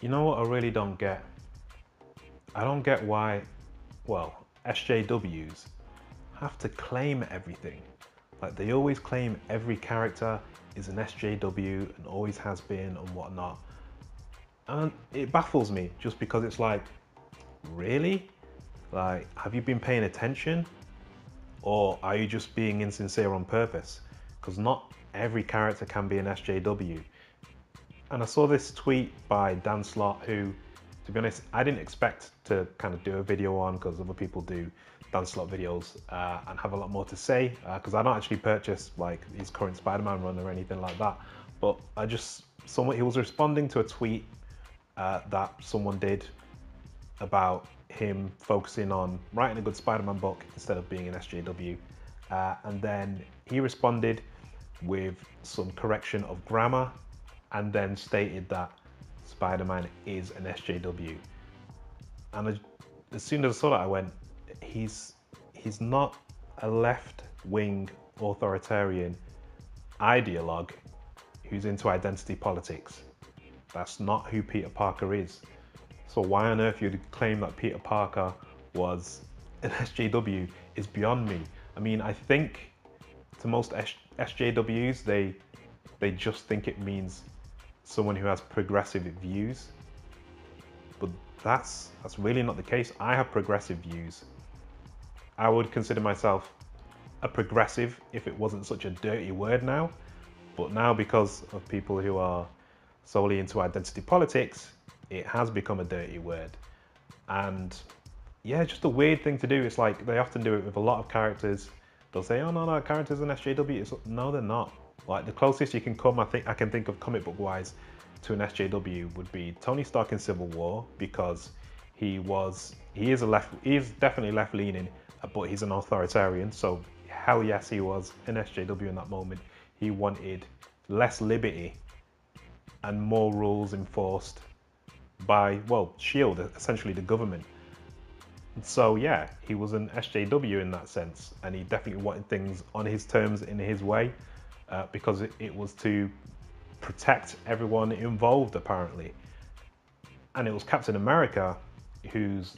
You know what I really don't get? I don't get why, well, SJWs have to claim everything. Like they always claim every character is an SJW and always has been and whatnot. And it baffles me just because it's like, really? Like, have you been paying attention? Or are you just being insincere on purpose? Because not every character can be an SJW. And I saw this tweet by Dan Slott, who, to be honest, I didn't expect to kind of do a video on because other people do Dan Slott videos and have a lot more to say because I don't actually purchase like his current Spider-Man run or anything like that. But I just, he was responding to a tweet that someone did about him focusing on writing a good Spider-Man book instead of being an SJW. And then he responded with some correction of grammar and then stated that Spider-Man is an SJW. And as soon as I saw that, I went, he's not a left-wing authoritarian ideologue who's into identity politics. That's not who Peter Parker is. So why on earth you'd claim that Peter Parker was an SJW is beyond me. I mean, I think to most SJWs, they just think it means someone who has progressive views. But that's really not the case. I have progressive views. I would consider myself a progressive if it wasn't such a dirty word now. But now, because of people who are solely into identity politics, it has become a dirty word. And yeah, just a weird thing to do. It's like they often do it with a lot of characters. They'll say, oh no, no, characters in SJW. It's, no, they're not. Like the closest you can come, I can think of comic book wise to an SJW would be Tony Stark in Civil War, because he is definitely left leaning, but he's an authoritarian. So hell yes, he was an SJW in that moment. He wanted less liberty and more rules enforced by, well, SHIELD, essentially the government. So yeah, he was an SJW in that sense, and he definitely wanted things on his terms, in his way, because it was to protect everyone involved, apparently. And it was Captain America, who's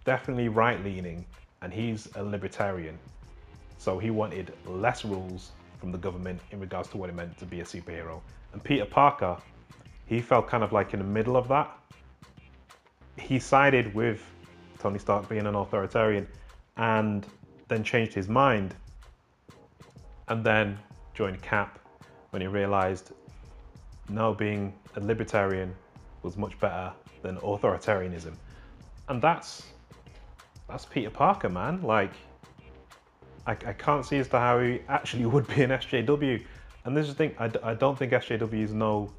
definitely right-leaning, and he's a libertarian. So he wanted less rules from the government in regards to what it meant to be a superhero. And Peter Parker, he felt kind of like in the middle of that. He sided with Tony Stark being an authoritarian and then changed his mind and then joined Cap when he realized no, being a libertarian was much better than authoritarianism. And that's Peter Parker, man. Like, I can't see as to how he actually would be an SJW. And this is the thing, I don't think SJWs know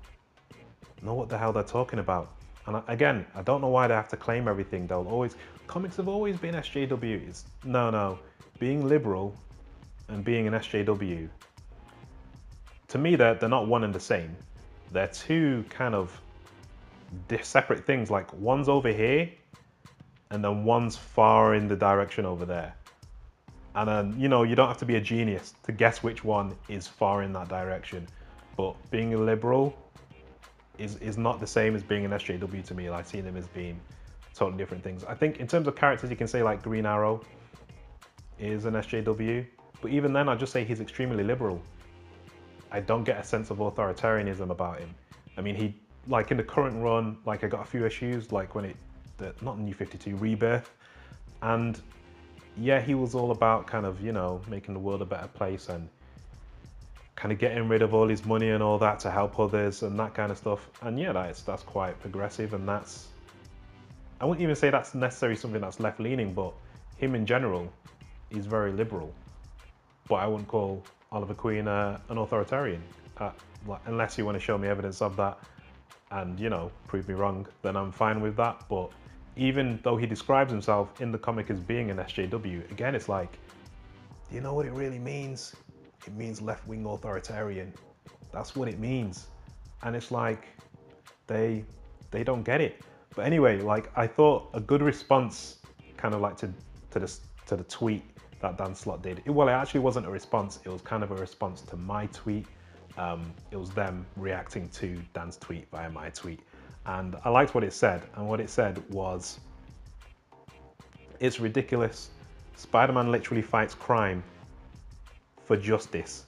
what the hell they're talking about. And again, I don't know why they have to claim everything. Comics have always been SJWs. No, being liberal and being an SJW, to me, they're not one and the same. They're two kind of separate things. Like one's over here and then one's far in the direction over there. And then, you know, you don't have to be a genius to guess which one is far in that direction. But being a liberal is not the same as being an SJW to me. I see them as being totally different things. I think in terms of characters, you can say like Green Arrow is an SJW. But even then, I'd just say he's extremely liberal. I don't get a sense of authoritarianism about him. I mean, he, like in the current run, like I got a few issues, like when not New 52, Rebirth. And yeah, he was all about kind of, you know, making the world a better place and kind of getting rid of all his money and all that to help others and that kind of stuff. And yeah, that's quite progressive, and I wouldn't even say that's necessarily something that's left-leaning, but him in general, he's very liberal. But I wouldn't call Oliver Queen an authoritarian, unless you want to show me evidence of that and, you know, prove me wrong, then I'm fine with that. But even though he describes himself in the comic as being an SJW, again, it's like, do you know what it really means? It means left-wing authoritarian. That's what it means. And it's like, they don't get it. But anyway, like I thought a good response kind of like to the tweet that Dan Slott did. Well, it actually wasn't a response. It was kind of a response to my tweet. It was them reacting to Dan's tweet via my tweet. And I liked what it said. And what it said was, it's ridiculous. Spider-Man literally fights crime for justice,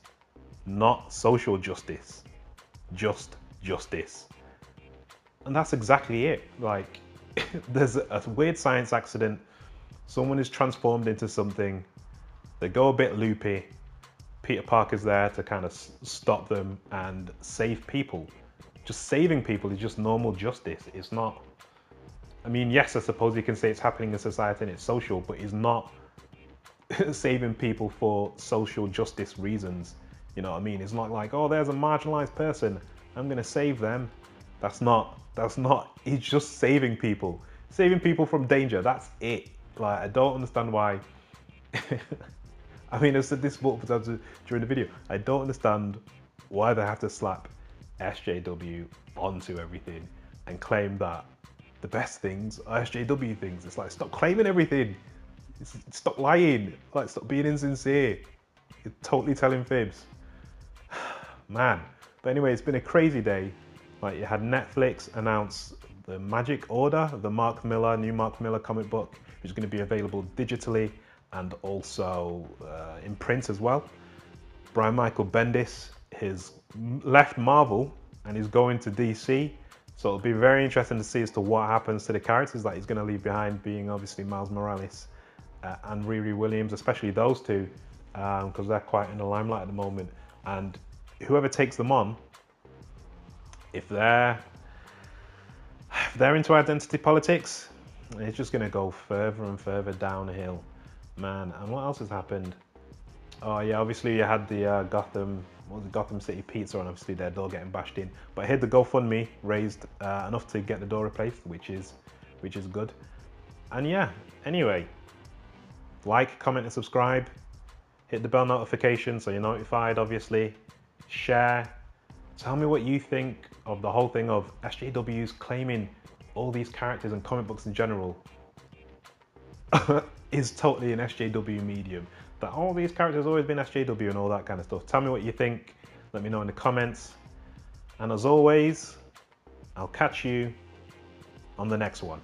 not social justice, just justice. And that's exactly it. Like, there's a weird science accident. Someone is transformed into something. They go a bit loopy. Peter Parker's there to kind of stop them and save people. Just saving people is just normal justice. It's not, I mean, yes, I suppose you can say it's happening in society and it's social, but it's not saving people for social justice reasons. You know what I mean? It's not like, oh, there's a marginalized person, I'm gonna save them. That's not, it's just saving people from danger. That's it. Like, I don't understand why. I mean, I said this multiple times during the video. I don't understand why they have to slap SJW onto everything and claim that the best things are SJW things. It's like, stop claiming everything. Stop lying. Like, stop being insincere. You're totally telling fibs. Man. But anyway, it's been a crazy day. Like, you had Netflix announce the Magic Order, the new Mark Miller comic book, which is going to be available digitally and also in print as well. Brian Michael Bendis has left Marvel and is going to DC. So it'll be very interesting to see as to what happens to the characters that he's going to leave behind, being obviously Miles Morales and Riri Williams, especially those two, because they're quite in the limelight at the moment. And whoever takes them on, if they're into identity politics, it's just going to go further and further downhill, man. And what else has happened? Oh yeah, obviously you had the Gotham City Pizza, and obviously their door getting bashed in. But I heard the GoFundMe raised enough to get the door replaced, which is good. And yeah, anyway, like, comment, and subscribe. Hit the bell notification so you're notified. Obviously, share. Tell me what you think of the whole thing of SJWs claiming all these characters and comic books in general is totally an SJW medium. That all these characters have always been SJW and all that kind of stuff. Tell me what you think. Let me know in the comments. And as always, I'll catch you on the next one.